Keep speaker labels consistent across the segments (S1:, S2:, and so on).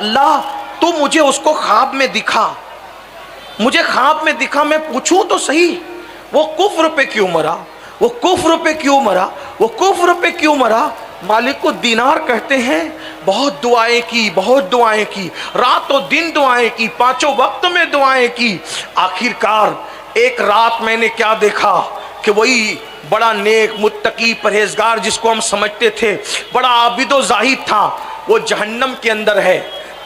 S1: अल्लाह तू मुझे उसको ख्वाब में दिखा, मुझे ख्वाब में दिखा, मैं पूछूं तो सही वो कुफ्र पे क्यों मरा, वो कुफ्र पे क्यों मरा, वो कुफ्र पे क्यों मरा। मालिक को दीनार कहते हैं, बहुत दुआएं की, बहुत दुआएं की, रातों दिन दुआएं की, पांचों वक्त में दुआएं की। आखिरकार एक रात मैंने क्या देखा कि वही बड़ा नेक मुत्तकी परहेजगार जिसको हम समझते थे, बड़ा आबिदो जाहिद था, वो जहन्नम के अंदर है।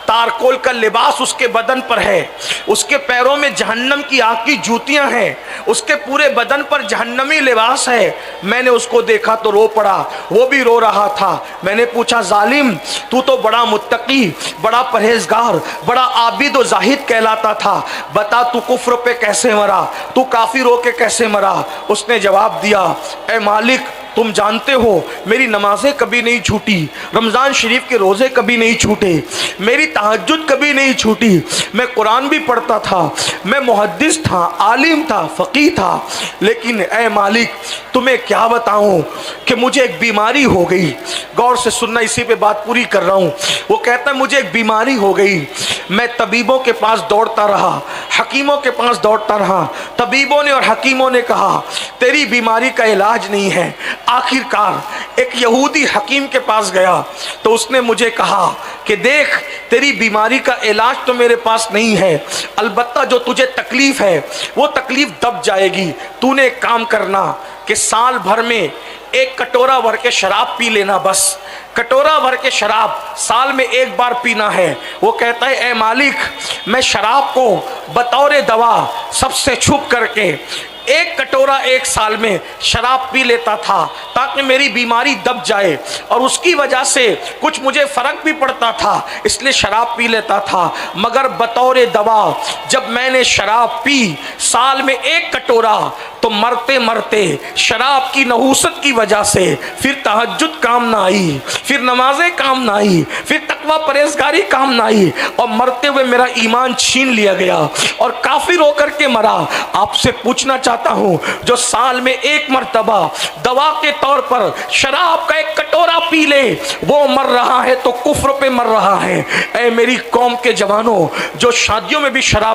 S1: तारकोल का लिबास उसके बदन पर है, उसके पैरों में जहन्नम की आग की जूतियां हैं, उसके पूरे बदन पर जहन्नमी लिबास है। मैंने उसको देखा तो रो पड़ा, वो भी रो रहा था। मैंने पूछा, जालिम तू तो बड़ा मुत्तकी, बड़ा परहेजगार, बड़ा आबिद व जाहिद कहलाता था, बता तू कुफ्र पे कैसे मरा, तू काफिर होके कैसे मरा। उसने जवाब दिया, ए मालिक तुम जानते हो मेरी नमाजें कभी नहीं छूटी, रमज़ान शरीफ के रोज़े कभी नहीं छूटे, मेरी तहज्जुद कभी नहीं छूटी, मैं कुरान भी पढ़ता था, मैं मुहद्दिस था, आलिम था, फ़क़ीह था, लेकिन ए मालिक तुम्हें क्या बताऊं कि मुझे एक बीमारी हो गई। गौर से सुनना, इसी पे बात पूरी कर रहा हूँ। वो कहता है मुझे एक बीमारी हो गई, मैं तबीबों के पास दौड़ता रहा, हकीमों के पास दौड़ता रहा, तबीबों ने और हकीमों ने कहा तेरी बीमारी का इलाज नहीं है। आखिरकार एक यहूदी हकीम के पास गया तो उसने मुझे कहा कि देख तेरी बीमारी का इलाज तो मेरे पास नहीं है, अलबत्ता जो तुझे तकलीफ है वो तकलीफ दब जाएगी। तूने एक काम करना कि साल भर में एक कटोरा भर के शराब पी लेना, बस कटोरा भर के शराब साल में एक बार पीना है। वो कहता है, ए मालिक मैं शराब को बतौर दवा सबसे छुप करके एक कटोरा एक साल में शराब पी लेता था ताकि मेरी बीमारी दब जाए, और उसकी वजह से कुछ मुझे फ़र्क भी पड़ता था, इसलिए शराब पी लेता था। मगर बतौर दवा जब मैंने शराब पी साल में एक कटोरा, तो मरते मरते शराब की नहूसत की वजह से फिर तहज्जुद काम ना आई, फिर नमाजें काम ना आई, फिर तकवा परहेजगारी काम ना आई, और मरते हुए मेरा ईमान छीन लिया गया और काफिर होकर के मरा। आपसे पूछना चाहता हूँ, जो साल में एक मर्तबा दवा के तौर पर शराब का एक कटोरा पी ले, वो मर रहा है तो कुफ्र पे मर रहा है। ऐ मेरी कौम के जवानों, जो शादियों में भी शराब